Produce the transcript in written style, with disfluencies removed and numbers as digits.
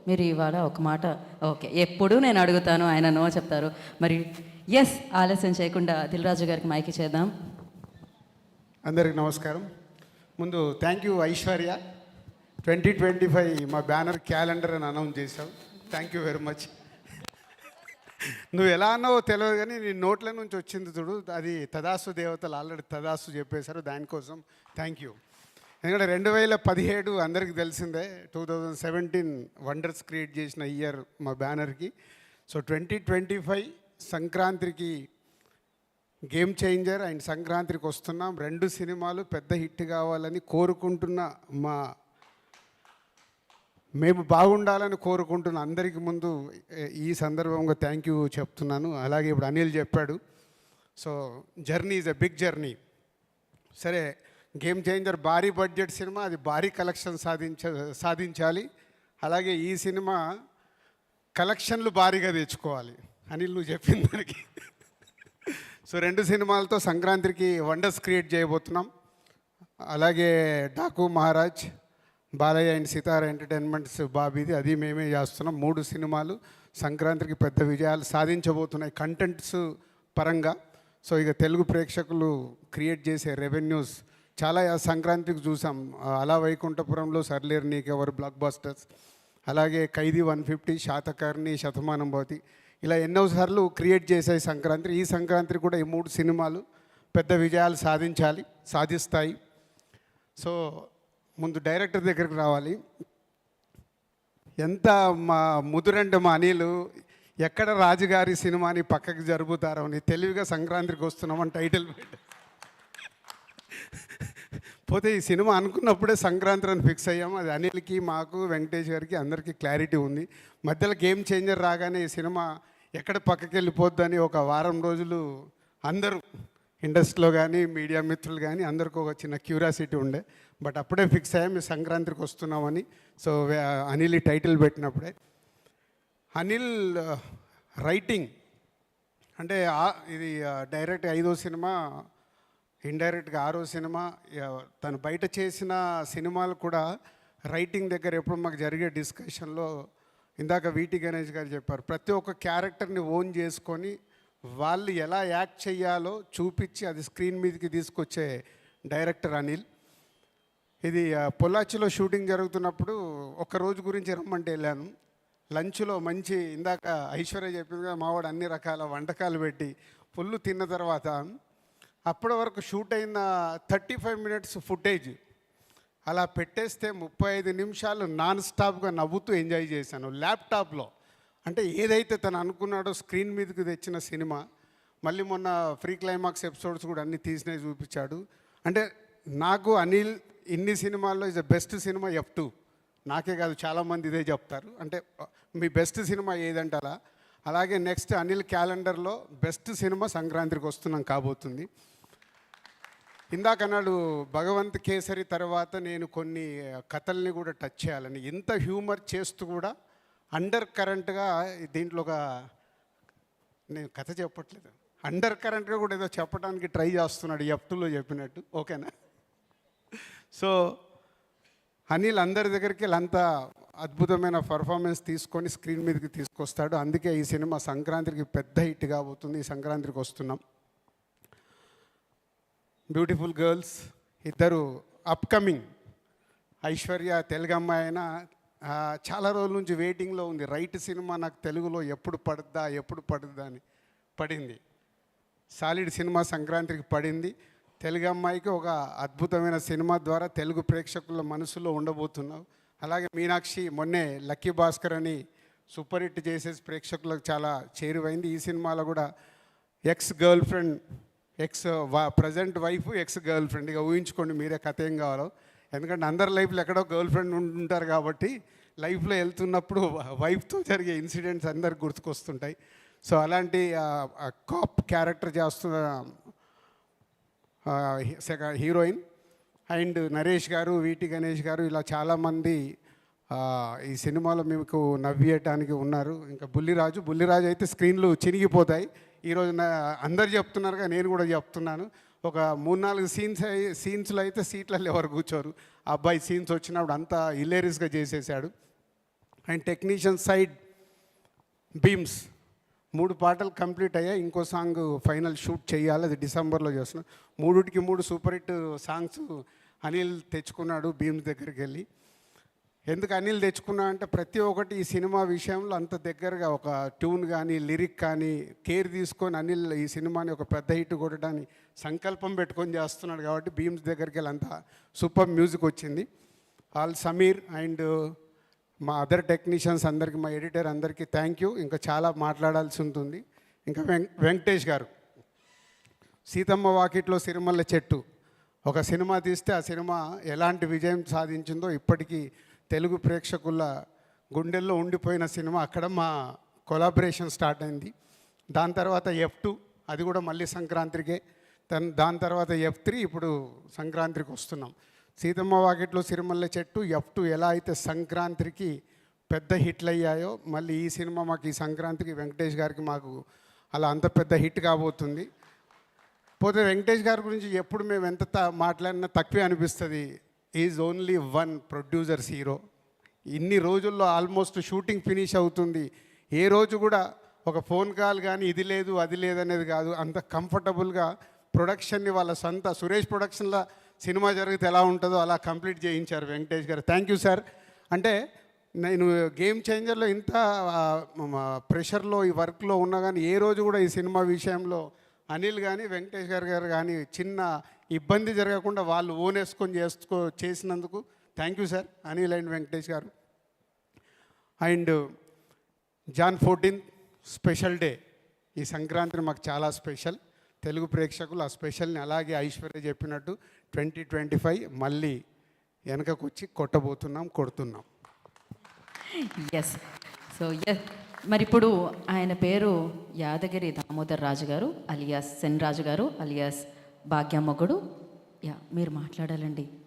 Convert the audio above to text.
మీరు ఇవాళ ఒక మాట ఓకే ఎప్పుడు నేను అడుగుతాను, ఆయన నో చెప్తారు. మరి ఎస్, ఆలస్యం చేయకుండా దిల్ రాజు గారికి మైకి చేద్దాం. అందరికి నమస్కారం. ముందు థ్యాంక్ యూ ఐశ్వర్య, 2025 మా బ్యానర్ క్యాలెండర్ అని అనౌన్స్ చేశావు. Thank you very much. నువ్వు ఎలా అన్నావో తెలియదు కానీ నీ నోట్ల నుంచి వచ్చింది చూడు, అది తదాసు దేవతలు ఆల్రెడీ తదాసు చెప్పేశారు. దానికోసం థ్యాంక్ యూ. ఎందుకంటే 2017 అందరికీ తెలిసిందే, 2017 వండర్స్ క్రియేట్ చేసిన ఇయర్ మా బ్యానర్కి. సో 2025 సంక్రాంతికి గేమ్ చేంజర్ అండ్ సంక్రాంతికి వస్తున్నాం. 2 సినిమాలు పెద్ద హిట్ కావాలని కోరుకుంటున్న మేము బాగుండాలని కోరుకుంటున్న అందరికీ ముందు ఈ సందర్భంగా థ్యాంక్ యూ చెప్తున్నాను. అలాగే ఇప్పుడు అనిల్ చెప్పాడు, so journey is a big journey. సరే, గేమ్ చేంజర్ భారీ బడ్జెట్ సినిమా, అది భారీ కలెక్షన్ సాధించాలి. అలాగే ఈ సినిమా కలెక్షన్లు భారీగా తెచ్చుకోవాలి. అనిల్ నువ్వు చెప్పిన దానికి. సో 2 సినిమాలతో సంక్రాంతికి వండర్స్ క్రియేట్ చేయబోతున్నాం. అలాగే డాకు మహారాజ్, బాలయ్య అండ్ సితార ఎంటర్టైన్మెంట్స్ బాబీది, అది మేమే చేస్తున్నాం. 3 సినిమాలు సంక్రాంతికి పెద్ద విజయాలు సాధించబోతున్నాయి కంటెంట్స్ పరంగా. సో ఇక తెలుగు ప్రేక్షకులు క్రియేట్ చేసే రెవెన్యూస్ చాలా సంక్రాంతికి చూసాం. అలా వైకుంఠపురంలో సర్లేరు నీకెవరు బ్లాక్ బస్టర్స్, అలాగే ఖైదీ 150, శాతకర్ణి, శతమానం భవతి, ఇలా ఎన్నోసార్లు క్రియేట్ చేసాయి సంక్రాంతి. ఈ సంక్రాంతి కూడా ఈ 3 సినిమాలు పెద్ద విజయాలు సాధిస్తాయి. సో ముందు డైరెక్టర్ దగ్గరికి రావాలి. ఎంత మా ముదురంటే మా అనిలు, ఎక్కడ రాజుగారి సినిమాని పక్కకి జరుపుతారో అని తెలివిగా సంక్రాంతికి వస్తున్నామని టైటిల్ పెట్టి పోతే ఈ సినిమా అనుకున్నప్పుడే సంక్రాంతి అని ఫిక్స్ అయ్యాము. అది అనిల్కి, మాకు, వెంకటేష్ గారికి అందరికీ క్లారిటీ ఉంది. మధ్యలో గేమ్ చేంజర్ రాగానే ఈ సినిమా ఎక్కడ పక్కకి వెళ్ళిపోద్దని ఒక వారం రోజులు అందరూ ఇండస్ట్రీలో కానీ మీడియా మిత్రులు కానీ అందరికీ ఒక చిన్న క్యూరియాసిటీ ఉండే. బట్ అప్పుడే ఫిక్స్ అయ్యాం ఈ సంక్రాంతికి వస్తున్నామని. సో అనిల్ టైటిల్ పెట్టినప్పుడే అనిల్ రైటింగ్ అంటే ఇది డైరెక్ట్ 5వ సినిమా, ఇండైరెక్ట్గా 6వ సినిమా. తను బయట చేసిన సినిమాలు కూడా రైటింగ్ దగ్గర ఎప్పుడు మాకు జరిగే డిస్కషన్లో ఇందాక వీటి గణేష్ గారు చెప్పారు, ప్రతి ఒక్క క్యారెక్టర్ని ఓన్ చేసుకొని వాళ్ళు ఎలా యాక్ట్ చేయాలో చూపించి అది స్క్రీన్ మీదకి తీసుకొచ్చే డైరెక్టర్ అనిల్. ఇది పొల్లాచిలో షూటింగ్ జరుగుతున్నప్పుడు ఒక రోజు గురించి రమ్మంటే వెళ్ళాను. లంచ్లో మంచి, ఇందాక ఐశ్వర్య చెప్పిందిగా మావాడు అన్ని రకాల వంటకాలు పెట్టి ఫుల్ తిన్న తర్వాత అప్పటి వరకు షూట్ అయిన 35 మినిట్స్ ఫుటేజ్ అలా పెట్టేస్తే 35 నిమిషాలు నాన్ స్టాప్గా నవ్వుతూ ఎంజాయ్ చేశాను ల్యాప్టాప్లో. అంటే ఏదైతే తను అనుకున్నాడో స్క్రీన్ మీదకి తెచ్చిన సినిమా. మళ్ళీ మొన్న ఫ్రీ క్లైమాక్స్ ఎపిసోడ్స్ కూడా అన్నీ తీసినవి చూపించాడు. అంటే నాకు అనిల్ ఇన్ని సినిమాల్లో is the best cinema F2. నాకే కాదు చాలామంది ఇదే చెప్తారు. అంటే మీ బెస్ట్ సినిమా ఏదంటారా? అలాగే నెక్స్ట్ అనిల్ క్యాలెండర్లో బెస్ట్ సినిమా సంక్రాంతికి వస్తున్నాం కాబోతుంది. ఇందాక అన్నాడు భగవంత్ కేసరి తర్వాత నేను కొన్ని కథల్ని కూడా టచ్ చేయాలని. ఇంత హ్యూమర్ చేస్తూ కూడా అండర్ కరెంట్గా దీంట్లో ఒక, నేను కథ చెప్పట్లేదు, అండర్ కరెంట్గా కూడా ఏదో చెప్పడానికి ట్రై చేస్తున్నాడు F2లో చెప్పినట్టు. ఓకేనా? సో అనిల్ అందరి దగ్గరికి అంత అద్భుతమైన పర్ఫార్మెన్స్ తీసుకొని స్క్రీన్ మీదకి తీసుకొస్తాడు. అందుకే ఈ సినిమా సంక్రాంతికి పెద్ద హిట్ కాబోతుంది. ఈ సంక్రాంతికి వస్తున్నాం. బ్యూటిఫుల్ గర్ల్స్ ఇద్దరు అప్కమింగ్. ఐశ్వర్య తెలుగు అమ్మాయి అయినా చాలా రోజుల నుంచి వెయిటింగ్లో ఉంది. రైట్ సినిమా నాకు తెలుగులో ఎప్పుడు పడుద్దా అని పడింది. సాలిడ్ సినిమా సంక్రాంతికి పడింది. తెలుగు అమ్మాయికి ఒక అద్భుతమైన సినిమా ద్వారా తెలుగు ప్రేక్షకుల మనసులో ఉండబోతున్నావు. అలాగే మీనాక్షి మొన్నే లక్కీ భాస్కర్ అని సూపర్ హిట్ చేసేసి ప్రేక్షకులకు చాలా చేరువైంది. ఈ సినిమాలో కూడా ex girl friend, present wife, ex girl friend. ఇక ఊహించుకోండి మీరే కథ ఏం కావాలో. ఎందుకంటే అందరి లైఫ్లో ఎక్కడో గర్ల్ ఫ్రెండ్ ఉంటారు కాబట్టి లైఫ్లో వెళ్తున్నప్పుడు వైఫ్తో జరిగే ఇన్సిడెంట్స్ అందరికి గుర్తుకొస్తుంటాయి. సో అలాంటి కాప్ క్యారెక్టర్ చేస్తున్న హీరోయిన్. అండ్ నరేష్ గారు, వీటి గణేష్ గారు, ఇలా చాలామంది ఈ సినిమాలో మీకు నవ్వేయటానికి ఉన్నారు. ఇంకా బుల్లిరాజు అయితే స్క్రీన్లు చినిగిపోతాయి. ఈరోజు అందరు చెప్తున్నారుగా, నేను కూడా చెప్తున్నాను. ఒక 3-4 సీన్స్లో అయితే సీట్లలో ఎవరు కూర్చోరు. ఆ అబ్బాయి సీన్స్ వచ్చినప్పుడు అంతా హిలేరియస్గా చేసేసాడు. అండ్ టెక్నీషియన్ సైడ్ బీమ్స్ 3 పాటలు కంప్లీట్ అయ్యాయి. ఇంకో సాంగ్ ఫైనల్ షూట్ చేయాలి, అది డిసెంబర్లో చేస్తున్నాం. 3 సూపర్ హిట్ సాంగ్స్ అనిల్ తెచ్చుకున్నాడు బీమ్స్ దగ్గరికి వెళ్ళి. ఎందుకు అనిల్ తెచ్చుకున్నా అంటే ప్రతి ఒక్కటి ఈ సినిమా విషయంలో అంత దగ్గరగా ఒక ట్యూన్ కానీ లిరిక్ కానీ కేర్ తీసుకొని అనిల్ ఈ సినిమాని ఒక పెద్ద హిట్ కొట్టడానికి సంకల్పం పెట్టుకొని చేస్తున్నాడు కాబట్టి బీమ్స్ దగ్గరికి వెళ్ళి అంత సూపర్ మ్యూజిక్ వచ్చింది. ఆల్ సమీర్ అండ్ మా అదర్ టెక్నీషియన్స్ అందరికీ, మా ఎడిటర్ అందరికీ థ్యాంక్ యూ. ఇంకా చాలా మాట్లాడాల్సి ఉంటుంది. ఇంకా వెంకటేష్ గారు, సీతమ్మ వాకిట్లో సిరిమల్ల చెట్టు ఒక సినిమా తీస్తే ఆ సినిమా ఎలాంటి విజయం సాధించిందో ఇప్పటికీ తెలుగు ప్రేక్షకుల గుండెల్లో ఉండిపోయిన సినిమా. అక్కడ మా కొలాబరేషన్ స్టార్ట్ అయింది. దాని తర్వాత F2, అది కూడా మళ్ళీ సంక్రాంతికే. దాని తర్వాత F3, ఇప్పుడు సంక్రాంతికి వస్తున్నాం. సీతమ్మ వాకిట్లో సిరిమల్ల చెట్టు, F2 ఎలా అయితే సంక్రాంతికి పెద్ద హిట్లు అయ్యాయో మళ్ళీ ఈ సినిమా మాకు ఈ సంక్రాంతికి వెంకటేష్ గారికి మాకు అలా అంత పెద్ద హిట్ కాబోతుంది. పోతే వెంకటేష్ గారి గురించి ఎప్పుడు మేము ఎంత మాట్లాడినా తక్కువే అనిపిస్తుంది. Is only one producers hero. ఇన్ని రోజుల్లో ఆల్మోస్ట్ షూటింగ్ ఫినిష్ అవుతుంది. ఏ రోజు కూడా ఒక ఫోన్ కాల్ కానీ ఇది లేదు అది లేదు అనేది కాదు. అంత కంఫర్టబుల్గా ప్రొడక్షన్ని వాళ్ళ సొంత సురేష్ ప్రొడక్షన్లో సినిమా జరిగితే ఎలా ఉంటుందో అలా కంప్లీట్ చేయించారు వెంకటేష్ గారు. Thank you sir. అంటే నేను గేమ్ చేంజర్లో ఇంత ప్రెషర్లో ఈ వర్క్లో ఉన్నా కానీ ఏ రోజు కూడా ఈ సినిమా విషయంలో అనిల్ కానీ వెంకటేష్ గారు కానీ చిన్న ఇబ్బంది జరగకుండా వాళ్ళు ఓనేసుకొని చేసినందుకు thank you sir Anil and Venkatesh garu. And Jan 14 special day. ఈ సంక్రాంతిని మాకు చాలా స్పెషల్. తెలుగు ప్రేక్షకులు ఆ స్పెషల్ని అలాగే ఐశ్వర్య చెప్పినట్టు 2025 మళ్ళీ వెనకకు వచ్చి కొడుతున్నాం. ఎస్. సో మరి ఇప్పుడు ఆయన పేరు యాదగిరి దామోదర్ రాజు గారు అలియాస్ సెన్ రాజు గారు అలియాస్ భాగ్యమ్మగుడు. మీరు మాట్లాడాలండి.